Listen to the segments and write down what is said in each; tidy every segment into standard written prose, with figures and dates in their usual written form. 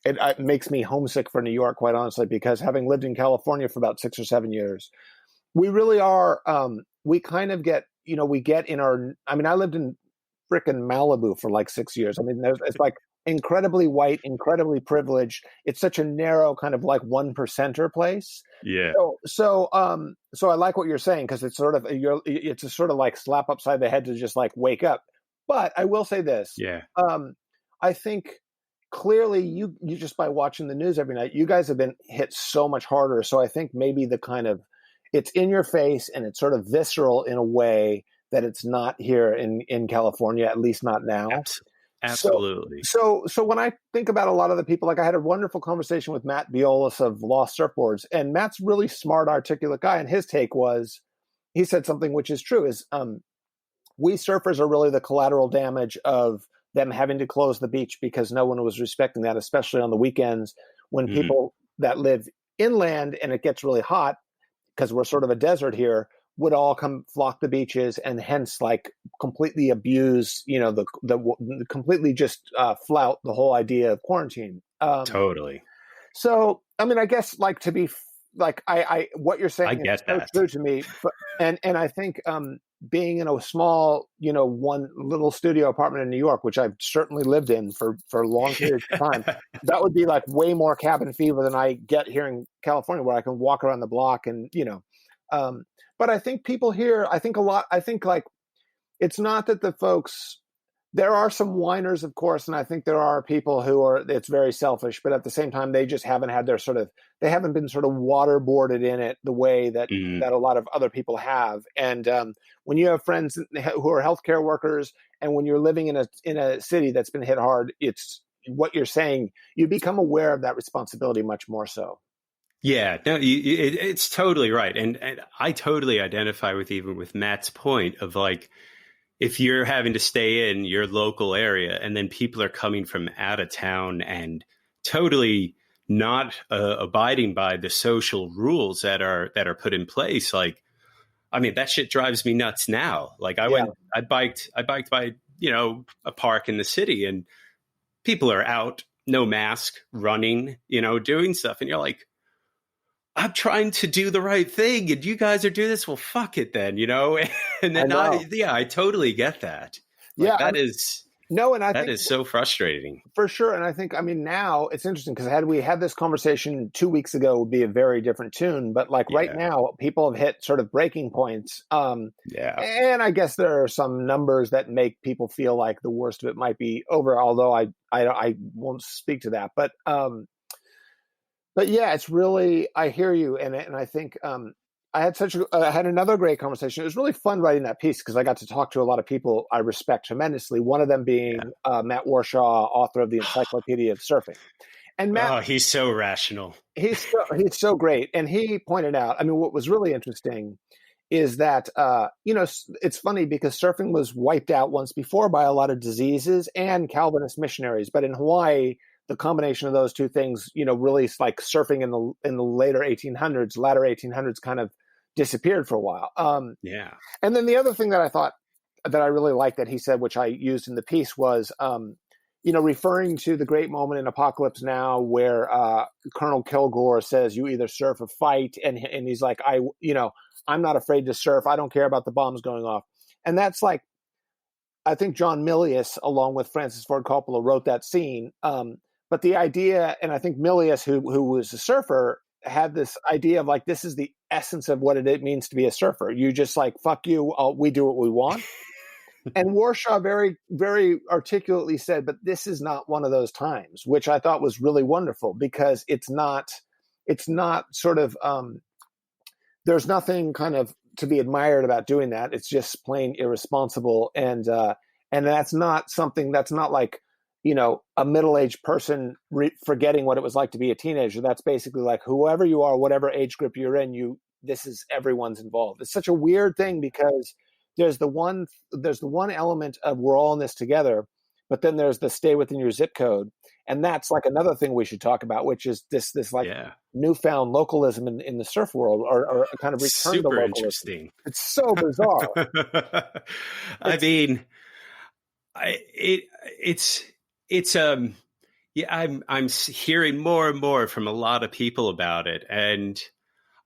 it makes me homesick for New York, quite honestly, because having lived in California for about 6 or 7 years, we really are, we kind of get, we get in our, I mean, I lived in frickin' Malibu for like 6 years. I mean, it's like incredibly white, incredibly privileged. It's such a narrow kind of like 1%er place. Yeah. So I like what you're saying, because it's sort of, it's a sort of like slap upside the head to just like wake up. But I will say this. Yeah. I think clearly you just by watching the news every night, you guys have been hit so much harder. So I think maybe the kind of, it's in your face and it's sort of visceral in a way that it's not here in California, at least not now. Absolutely. So when I think about a lot of the people, like I had a wonderful conversation with Matt Biolis of Lost Surfboards, and Matt's really smart, articulate guy. And his take was, he said something which is true, is we surfers are really the collateral damage of them having to close the beach because no one was respecting that, especially on the weekends when people that live inland and it gets really hot, because we're sort of a desert here, would all come flock the beaches and hence like completely abuse, the completely just flout the whole idea of quarantine. Totally. So, I mean, I guess like to be like, I what you're saying is so true to me, but, and I think being in a small, one little studio apartment in New York, which I've certainly lived in for long periods of time, that would be like way more cabin fever than I get here in California, where I can walk around the block and, but I think people here, I think like, it's not that the folks, there are some whiners, of course, and I think there are people who are, it's very selfish, but at the same time, they just haven't had they haven't been sort of waterboarded in it the way that a lot of other people have. And when you have friends who are healthcare workers, and when you're living in a city that's been hit hard, it's what you're saying, you become aware of that responsibility much more so. Yeah, no, it's totally right. And I totally identify with Matt's point of like, if you're having to stay in your local area and then people are coming from out of town and totally not abiding by the social rules that are put in place, like, I mean, that shit drives me nuts now. Like I biked by, a park in the city and people are out, no mask, running, doing stuff. And you're like, I'm trying to do the right thing and you guys are doing this. Well, fuck it then, and then I totally get that. Like, that is so frustrating for sure. And I think, I mean, now it's interesting because had we had this conversation 2 weeks ago, it would be a very different tune. But like right now, people have hit sort of breaking points. And I guess there are some numbers that make people feel like the worst of it might be over, although I won't speak to that. But yeah, it's really, I hear you. And I think I had another great conversation. It was really fun writing that piece because I got to talk to a lot of people I respect tremendously. One of them being Matt Warshaw, author of the Encyclopedia of Surfing. And Matt, he's so rational. He's so great. And he pointed out, I mean, what was really interesting is that, it's funny because surfing was wiped out once before by a lot of diseases and Calvinist missionaries. But in Hawaii, the combination of those two things, really like surfing in the later 1800s kind of disappeared for a while. And then the other thing that I thought that I really liked that he said, which I used in the piece, was, referring to the great moment in Apocalypse Now where Colonel Kilgore says, "You either surf or fight," and he's like, I'm not afraid to surf. I don't care about the bombs going off. And that's like, I think John Milius, along with Francis Ford Coppola, wrote that scene. But the idea, and I think Milius, who was a surfer, had this idea of like, this is the essence of what it means to be a surfer. You just like, fuck you, we do what we want. And Warshaw very, very articulately said, but this is not one of those times, which I thought was really wonderful because it's not sort of, there's nothing kind of to be admired about doing that. It's just plain irresponsible. And that's not something that's not like, a middle-aged person forgetting what it was like to be a teenager. That's basically like whoever you are, whatever age group you're in, this is everyone's involved. It's such a weird thing because there's the one element of we're all in this together, but then there's the stay within your zip code. And that's like another thing we should talk about, which is this newfound localism in the surf world or a kind of return to localism. Interesting. It's so bizarre. I mean, it's Yeah, I'm hearing more and more from a lot of people about it. And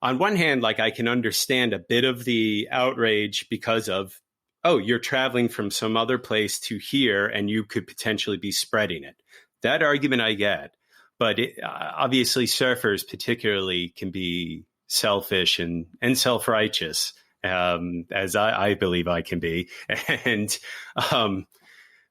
on one hand, like I can understand a bit of the outrage because of, oh, you're traveling from some other place to here and you could potentially be spreading it. That argument I get. But obviously, surfers particularly can be selfish and self-righteous, as I believe I can be. And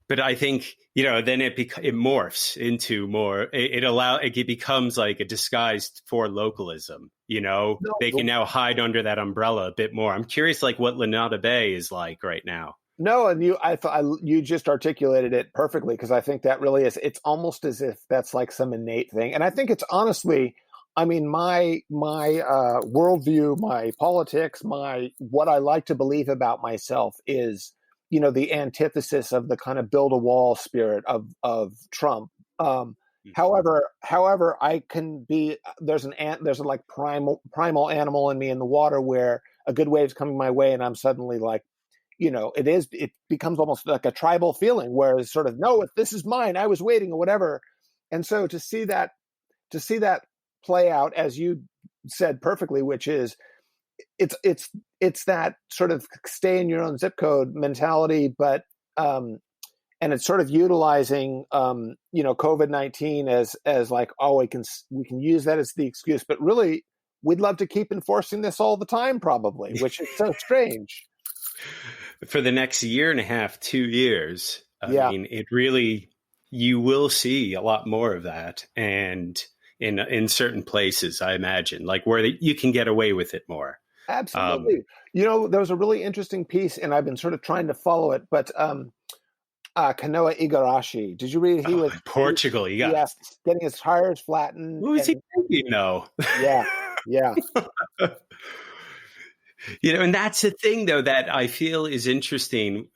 but I think, then it morphs into more. It becomes like a disguise for localism. They can now hide under that umbrella a bit more. I'm curious, like what Lanada Bay is like right now. No, and you just articulated it perfectly, because I think that really is. It's almost as if that's like some innate thing, and I think it's honestly, I mean, my worldview, my politics, what I like to believe about myself is, the antithesis of the kind of build a wall spirit of Trump. However, I can be there's a like primal animal in me in the water where a good wave's coming my way, and I'm suddenly like, it becomes almost like a tribal feeling where it's sort of, no, this is mine, I was waiting, or whatever. And so to see that play out, as you said perfectly, which is it's that sort of stay in your own zip code mentality, but and it's sort of utilizing COVID-19 as like, oh, we can use that as the excuse, but really we'd love to keep enforcing this all the time, probably, which is so strange. For the next year and a half, 2 years, I mean, it really, you will see a lot more of that. And in certain places, I imagine, like where you can get away with it more. Absolutely. There was a really interesting piece, and I've been sort of trying to follow it, but Kanoa Igarashi, did you read? He was in Portugal. Getting his tires flattened. What was he thinking, though? Yeah. And that's the thing, though, that I feel is interesting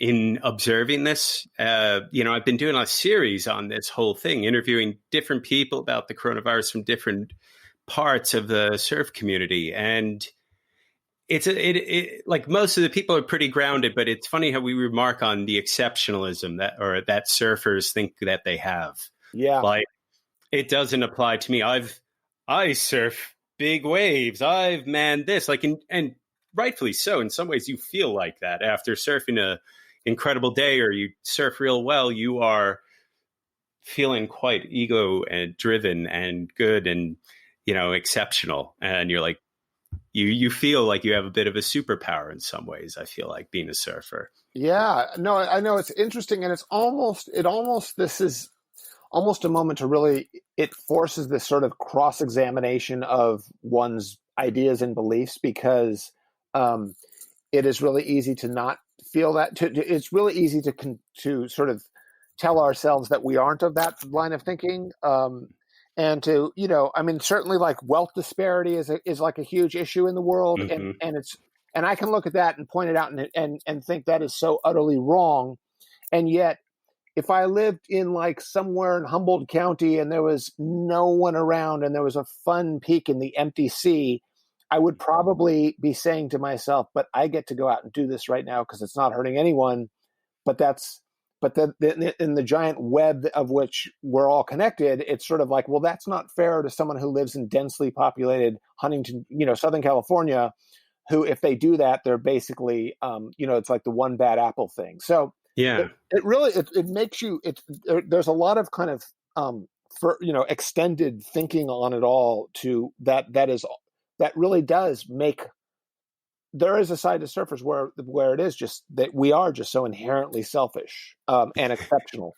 in observing this. I've been doing a series on this whole thing, interviewing different people about the coronavirus from different parts of the surf community. And it's like most of the people are pretty grounded, but it's funny how we remark on the exceptionalism that surfers think that they have. Yeah. Like, it doesn't apply to me. I surf big waves. I've manned this, like, and rightfully so. In some ways, you feel like that after surfing a incredible day, or you surf real well. You are feeling quite ego and driven and good and exceptional, and you're like, you feel like you have a bit of a superpower in some ways. I feel like being a surfer. Yeah, no, I know it's interesting, and this is almost a moment to really, it forces this sort of cross-examination of one's ideas and beliefs, because it is really easy to not feel that. It's really easy to sort of tell ourselves that we aren't of that line of thinking, and to I mean, certainly like wealth disparity is like a huge issue in the world, mm-hmm. and I can look at that and point it out and think that is so utterly wrong, and yet, if I lived in like somewhere in Humboldt County and there was no one around and there was a fun peak in the empty sea, I would probably be saying to myself, but I get to go out and do this right now because it's not hurting anyone. But in the giant web of which we're all connected, it's sort of like, well, that's not fair to someone who lives in densely populated Huntington, Southern California, who, if they do that, they're basically, it's like the one bad apple thing. So, yeah, it really makes you. There's a lot of kind of extended thinking on it all. To that really does make. There is a side to surfers where it is just that we are just so inherently selfish and exceptional.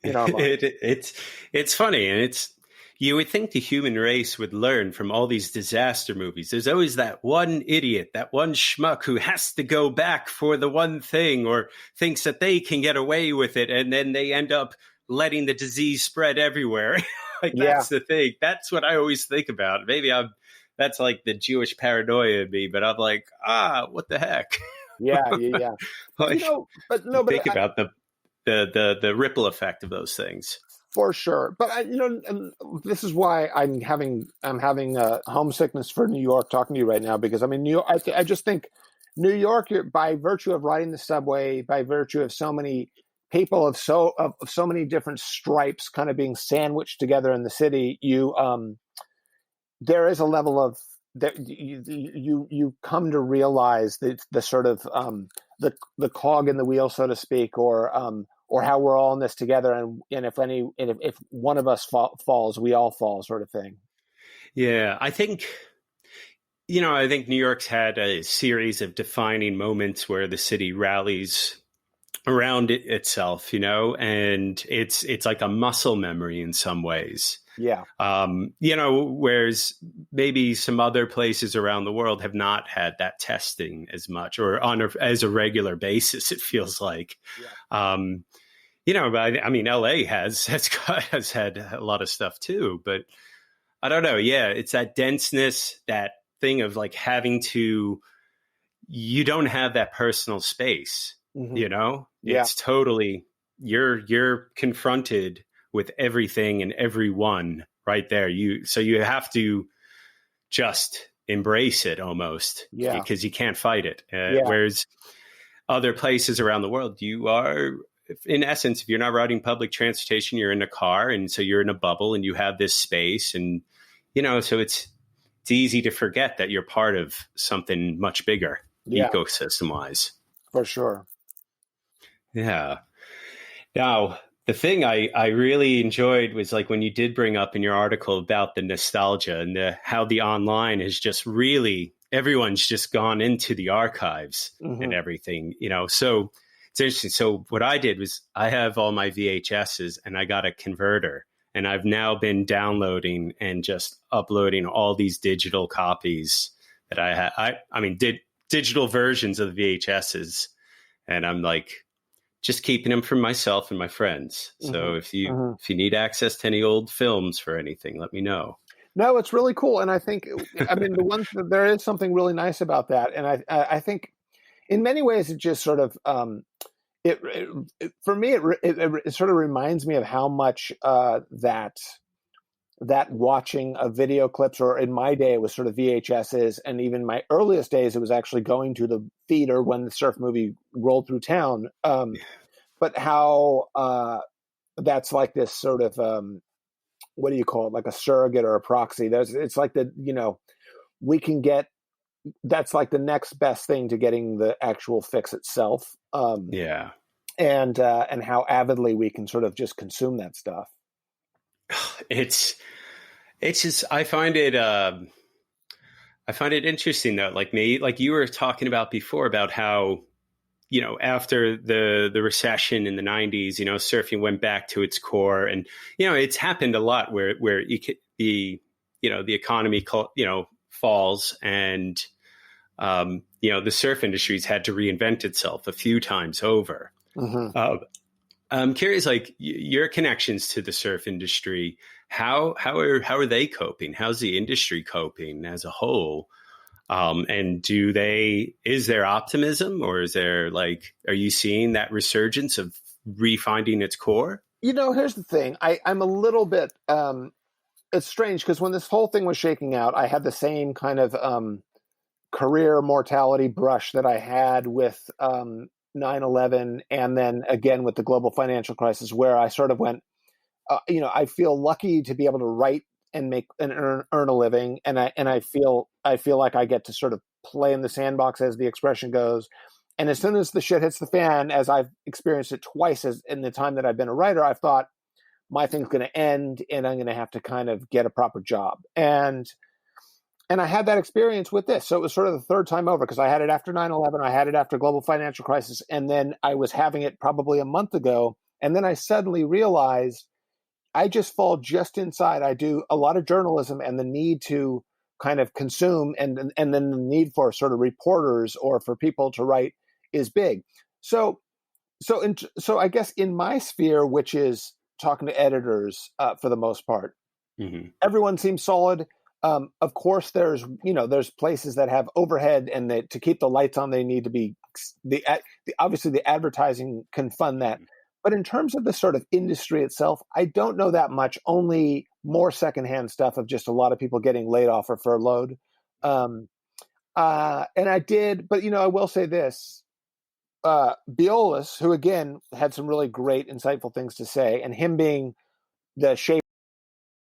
It's funny, and you would think the human race would learn from all these disaster movies. There's always that one idiot, that one schmuck who has to go back for the one thing, or thinks that they can get away with it, and then they end up letting the disease spread everywhere. That's the thing. That's what I always think about. Maybe that's like the Jewish paranoia in me, but I'm like, what the heck? Yeah. Like, think about the ripple effect of those things. For sure, but and this is why I'm having homesickness for New York talking to you right now, because I mean, New York. I just think New York, by virtue of riding the subway, by virtue of so many people of so many different stripes kind of being sandwiched together in the city, there is a level of that you come to realize the sort of the cog in the wheel, so to speak, or how we're all in this together, and if one of us falls, we all fall, sort of thing. Yeah, I think New York's had a series of defining moments where the city rallies around itself, and it's like a muscle memory in some ways. Yeah. Whereas maybe some other places around the world have not had that testing as much, or as a regular basis, it feels like. Yeah. But I mean, LA has had a lot of stuff too, but I don't know. Yeah, it's that denseness, that thing of like you don't have that personal space, Yeah. It's totally, you're confronted with everything and everyone right there. So you have to just embrace it almost, because you can't fight it. Whereas other places around the world, you are, in essence, if you're not riding public transportation, you're in a car, and so you're in a bubble and you have this space, and so it's easy to forget that you're part of something much bigger, ecosystem wise. For sure. Yeah. Now, the thing I really enjoyed was like when you did bring up in your article about the nostalgia and how the online is just really, everyone's just gone into the archives and everything, so it's interesting. So what I did was I have all my VHSs and I got a converter, and I've now been downloading and just uploading all these digital copies that I had. I mean, digital versions of the VHSs, and I'm like, just keeping them for myself and my friends. So if you need access to any old films for anything, let me know. No, it's really cool. And I think, there is something really nice about that. And I think in many ways, it just sort of, for me, it sort of reminds me of how much that watching of video clips, or in my day, it was sort of VHSs. And even my earliest days, it was actually going to the theater when the surf movie rolled through town. But how that's like this sort of, what do you call it? Like a surrogate or a proxy. It's like we can get, that's like the next best thing to getting the actual fix itself. And how avidly we can sort of just consume that stuff. It's just, I find it interesting though. Like you were talking about before about how, after the recession in the 90s, surfing went back to its core, and, it's happened a lot where the economy, falls, and, the surf industry's had to reinvent itself a few times over. I'm curious, like your connections to the surf industry, how are they coping? How's the industry coping as a whole? And is there optimism, or is there are you seeing that resurgence of refinding its core? Here's the thing. I'm a little bit, it's strange because when this whole thing was shaking out, I had the same kind of career mortality brush that I had with 9/11, and then again with the global financial crisis, where I sort of went, I feel lucky to be able to write and make and earn a living, and I feel like I get to sort of play in the sandbox, as the expression goes. And as soon as the shit hits the fan, as I've experienced it twice as in the time that I've been a writer, I've thought my thing's going to end, and I'm going to have to kind of get a proper job. And I had that experience with this. So it was sort of the third time over, because I had it after 9/11, I had it after global financial crisis, and then I was having it probably a month ago. And then I suddenly realized I just fall just inside. I do a lot of journalism, and the need to kind of consume, and then the need for sort of reporters or for people to write is big. So I guess in my sphere, which is talking to editors for the most part, everyone seems solid. Of course, there's places that have overhead, and to keep the lights on, they need to be obviously the advertising can fund that. But in terms of the sort of industry itself, I don't know that much. Only more secondhand stuff of just a lot of people getting laid off or furloughed. And I did, but I will say this: Biolis, who again had some really great, insightful things to say, and him being the shape